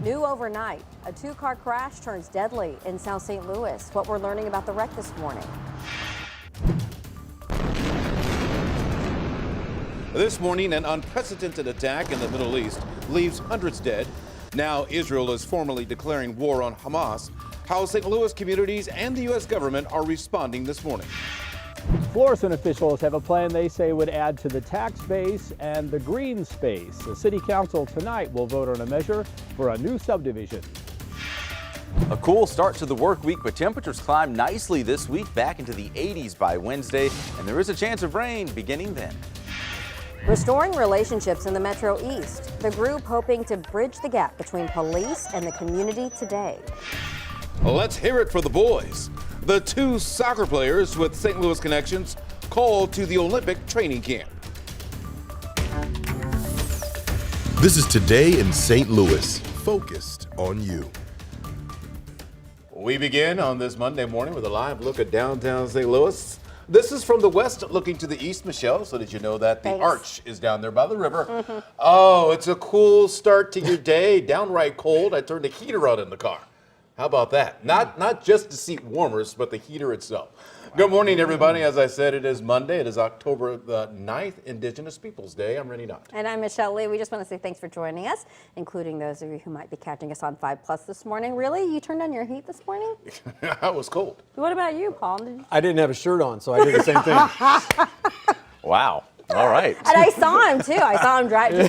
New overnight, a two-car crash turns deadly in South St. Louis. What we're learning about the wreck this morning. This morning, an unprecedented attack in the Middle East leaves hundreds dead. Now Israel is formally declaring war on Hamas. How St. Louis communities and the U.S. government are responding this morning. Florissant officials have a plan they say would add to the tax base and the green space. The city council tonight will vote on a measure for a new subdivision. A cool start to the work week, but temperatures climb nicely this week, back into the 80s by Wednesday, and there is a chance of rain beginning then. Restoring relationships in the Metro East. The group hoping to bridge the gap between police and the community today. Let's hear it for the boys. The two soccer players with St. Louis connections called to the Olympic training camp. This is Today in St. Louis, focused on you. We begin on this Monday morning with a live look at downtown St. Louis. This is from the west looking to the east, Michelle, so did you know that the arch is down there by the river? Oh, it's a cool start to your day. Downright cold. I turned the heater on in the car. How about that? Not just the seat warmers, but the heater itself. Good morning, everybody. As I said, it is Monday. It is October the 9th, Indigenous Peoples Day. I'm Rennie Knott. And I'm Michelle Lee. We just want to say thanks for joining us, including those of you who might be catching us on 5 Plus this morning. Really? You turned on your heat this morning? I was cold. What about you, Paul? I didn't have a shirt on, so I did the same thing. Wow. All right. And I saw him, too. I saw him driving.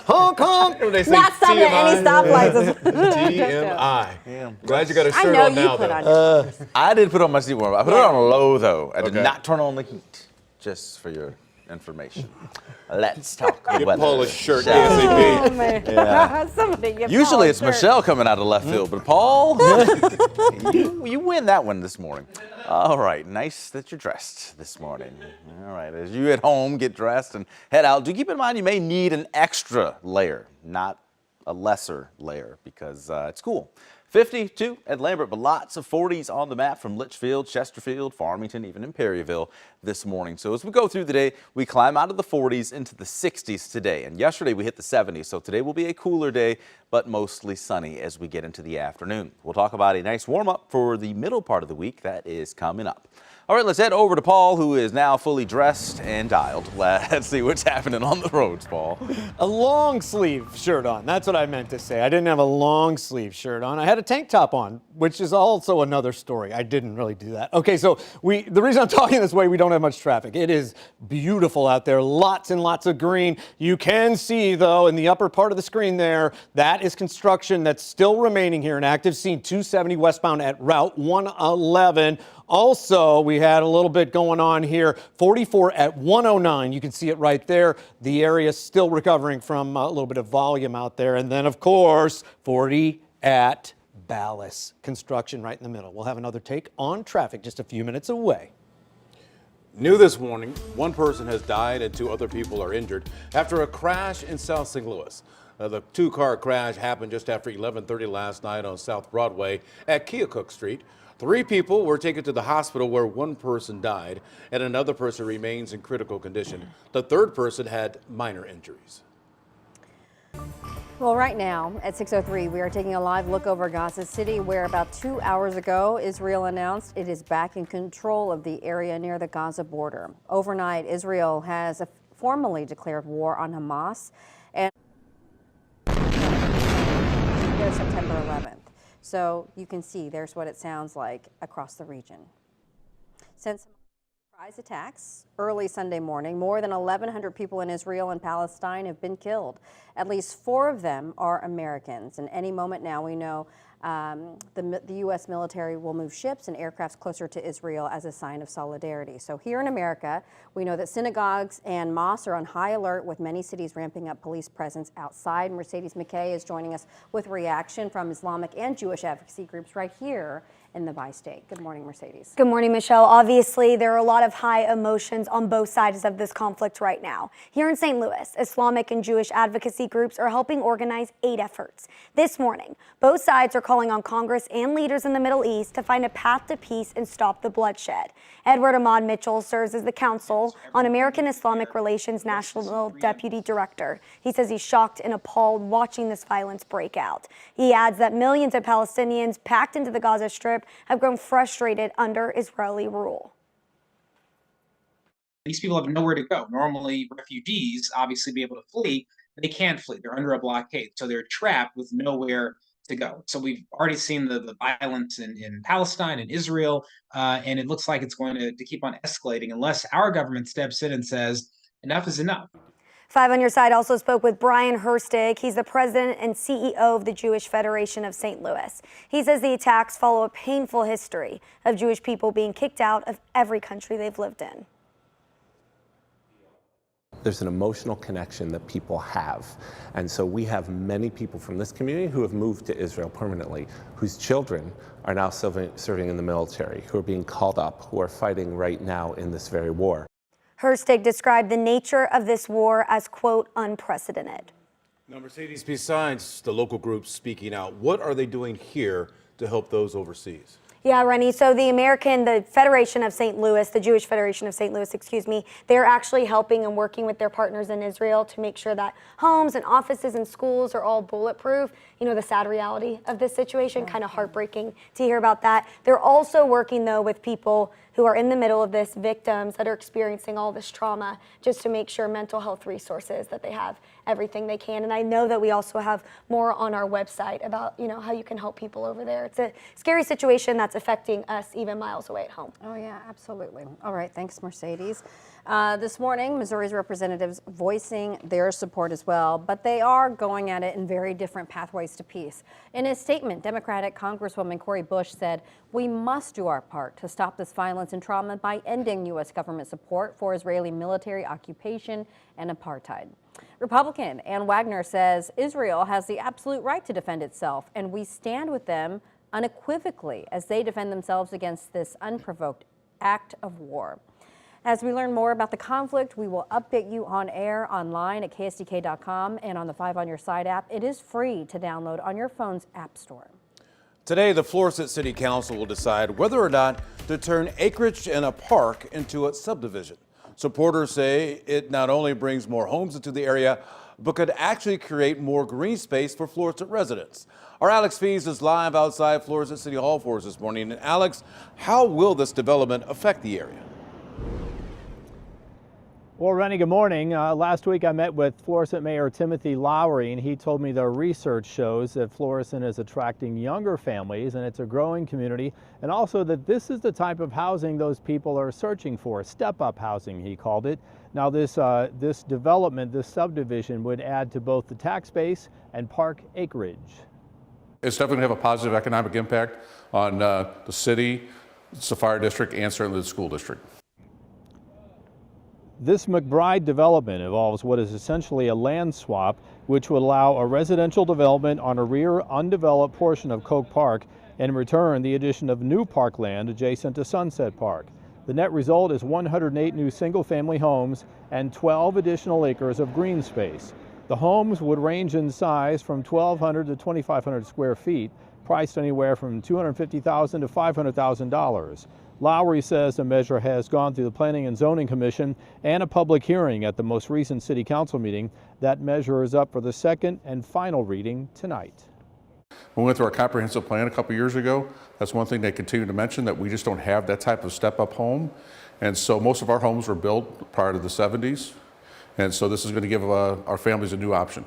Honk, honk. When they say Not stopping at any stoplights. TMI. Glad you got a I shirt know on you now, put though. on. I did put on my seat warmer. I put it on low, though. I did Okay. not turn on the heat, just for your information. Let's talk Get weather. Paul a shirt shall we? ASAP. Oh, man. Somebody give Paul Usually a it's shirt. Michelle coming out of left field, but Paul, you win that one this morning. All right, nice that you're dressed this morning. All right, as you at home get dressed and head out, do keep in mind you may need an extra layer, not a lesser layer, because it's cool. 52 at Lambert, but lots of 40s on the map from Litchfield, Chesterfield, Farmington, even in Perryville this morning. So as we go through the day, we climb out of the 40s into the 60s today. And yesterday we hit the 70s, so today will be a cooler day, but mostly sunny as we get into the afternoon. We'll talk about a nice warm-up for the middle part of the week that is coming up. All right, let's head over to Paul, who is now fully dressed and dialed. Let's see what's happening on the roads, Paul. A long sleeve shirt on. That's what I meant to say. I didn't have a long sleeve shirt on. I had a tank top on, which is also another story. I didn't really do that. Okay, so the reason I'm talking this way, we don't have much traffic. It is beautiful out there. Lots and lots of green. You can see, though, in the upper part of the screen there, that is construction that's still remaining here in active scene 270 westbound at Route 111. Also, we had a little bit going on here, 44 at 109. You can see it right there. The area is still recovering from a little bit of volume out there. And then, of course, 40 at Ballas. Construction right in the middle. We'll have another take on traffic just a few minutes away. New this morning, one person has died and 2 other people are injured after a crash in South St. Louis. The 2-car crash happened just after 11:30 last night on South Broadway at Keokuk Street. 3 people were taken to the hospital where 1 person died and another person remains in critical condition. The 3rd person had minor injuries. Well, right now at 6:03, we are taking a live look over Gaza City, where about 2 hours ago, Israel announced it is back in control of the area near the Gaza border. Overnight, Israel has formally declared war on Hamas and their September 11th. So you can see there's what it sounds like across the region. Since surprise attacks early Sunday morning, more than 1,100 people in Israel and Palestine have been killed. At least 4 of them are Americans. And any moment now, we know the U.S. military will move ships and aircrafts closer to Israel as a sign of solidarity. So here in America, we know that synagogues and mosques are on high alert, with many cities ramping up police presence outside. Mercedes McKay is joining us with reaction from Islamic and Jewish advocacy groups right here in the bi-state. Good morning, Mercedes. Good morning, Michelle. Obviously, there are a lot of high emotions on both sides of this conflict right now. Here in St. Louis, Islamic and Jewish advocacy groups are helping organize aid efforts. This morning, both sides are calling on Congress and leaders in the Middle East to find a path to peace and stop the bloodshed. Edward Ahmad Mitchell serves as the Council on American Islamic Relations National Deputy Director. He says he's shocked and appalled watching this violence break out. He adds that millions of Palestinians packed into the Gaza Strip have grown frustrated under Israeli rule. These people have nowhere to go. Normally, refugees obviously be able to flee, but they can't flee. They're under a blockade, so they're trapped with nowhere to go. So we've already seen the violence in Palestine and Israel, and it looks like it's going to keep on escalating unless our government steps in and says, enough is enough. 5 on Your Side also spoke with Brian Herstig. He's the president and CEO of the Jewish Federation of St. Louis. He says the attacks follow a painful history of Jewish people being kicked out of every country they've lived in. There's an emotional connection that people have. And so we have many people from this community who have moved to Israel permanently, whose children are now serving in the military, who are being called up, who are fighting right now in this very war. Herstig described the nature of this war as, quote, unprecedented. Now, Mercedes, besides the local groups speaking out, what are they doing here to help those overseas? Yeah, Rennie. So the Federation of St. Louis, the Jewish Federation of St. Louis, they're actually helping and working with their partners in Israel to make sure that homes and offices and schools are all bulletproof. You know, the sad reality of this situation, kind of heartbreaking to hear about that. They're also working, though, with people who are in the middle of this, victims that are experiencing all this trauma, just to make sure mental health resources, that they have everything they can. And I know that we also have more on our website about, you know, how you can help people over there. It's a scary situation that's affecting us even miles away at home. Oh, yeah, absolutely. All right, thanks, Mercedes. This morning, Missouri's representatives voicing their support as well, but they are going at it in very different pathways to peace. In his statement, Democratic Congresswoman Cori Bush said, "We must do our part to stop this violence and trauma by ending U.S. government support for Israeli military occupation and apartheid." Republican Ann Wagner says Israel has the absolute right to defend itself, and we stand with them unequivocally as they defend themselves against this unprovoked act of war. As we learn more about the conflict, we will update you on air, online at KSDK.com, and on the 5 on Your Side app. It is free to download on your phone's app store. Today, the Florissant City Council will decide whether or not to turn acreage in a park into a subdivision. Supporters say it not only brings more homes into the area, but could actually create more green space for Florissant residents. Our Alex Fees is live outside Florissant City Hall for us this morning. And Alex, how will this development affect the area? Well, Rennie, good morning. Last week I met with Florissant Mayor Timothy Lowry, and he told me the research shows that Florissant is attracting younger families and it's a growing community, and also that this is the type of housing those people are searching for, step-up housing, he called it. Now this development, this subdivision, would add to both the tax base and park acreage. It's definitely going to have a positive economic impact on the city, the fire district, and certainly the school district. This McBride development involves what is essentially a land swap, which would allow a residential development on a rear undeveloped portion of Coke Park, and in return the addition of new parkland adjacent to Sunset Park. The net result is 108 new single-family homes and 12 additional acres of green space. The homes would range in size from 1,200 to 2,500 square feet, priced anywhere from $250,000 to $500,000. Lowry says the measure has gone through the Planning and Zoning Commission and a public hearing at the most recent City Council meeting. That measure is up for the second and final reading tonight. When we went through our comprehensive plan a couple years ago, that's one thing they continue to mention, that we just don't have that type of step-up home. And so most of our homes were built prior to the 70s. And so this is going to give our families a new option.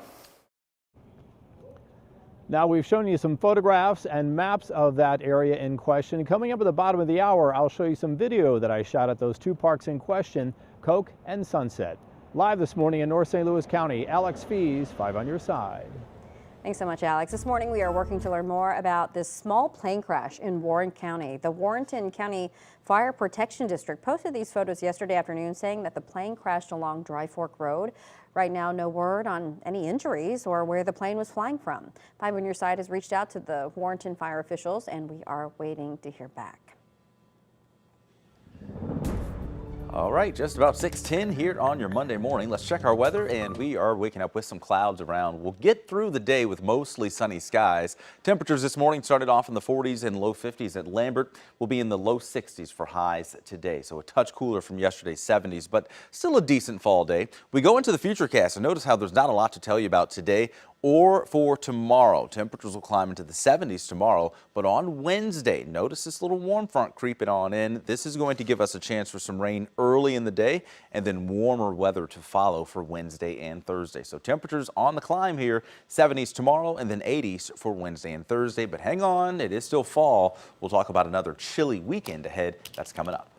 Now we've shown you some photographs and maps of that area in question. Coming up at the bottom of the hour, I'll show you some video that I shot at those two parks in question, Coke and Sunset. Live this morning in North St. Louis County, Alex Fees, 5 on Your Side. Thanks so much, Alex. This morning we are working to learn more about this small plane crash in Warren County. The Warrenton County Fire Protection District posted these photos yesterday afternoon saying that the plane crashed along Dry Fork Road. Right now, no word on any injuries or where the plane was flying from. 5 on Your Side has reached out to the Warrenton fire officials, and we are waiting to hear back. All right, just about 6:10 here on your Monday morning. Let's check our weather, and we are waking up with some clouds around. We'll get through the day with mostly sunny skies. Temperatures this morning started off in the 40s and low 50s at Lambert. We'll be in the low 60s for highs today, so a touch cooler from yesterday's 70s, but still a decent fall day. We go into the Futurecast and notice how there's not a lot to tell you about today or for tomorrow. Temperatures will climb into the 70s tomorrow, but on Wednesday, notice this little warm front creeping on in. This is going to give us a chance for some rain early in the day and then warmer weather to follow for Wednesday and Thursday. So temperatures on the climb here, 70s tomorrow and then 80s for Wednesday and Thursday. But hang on, it is still fall. We'll talk about another chilly weekend ahead. That's coming up.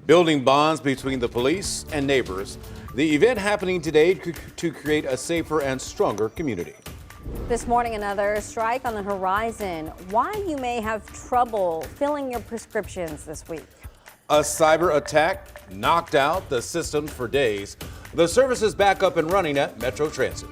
Building bonds between the police and neighbors. The event happening today to create a safer and stronger community. This morning, another strike on the horizon. Why you may have trouble filling your prescriptions this week. A cyber attack knocked out the system for days. The service is back up and running at Metro Transit.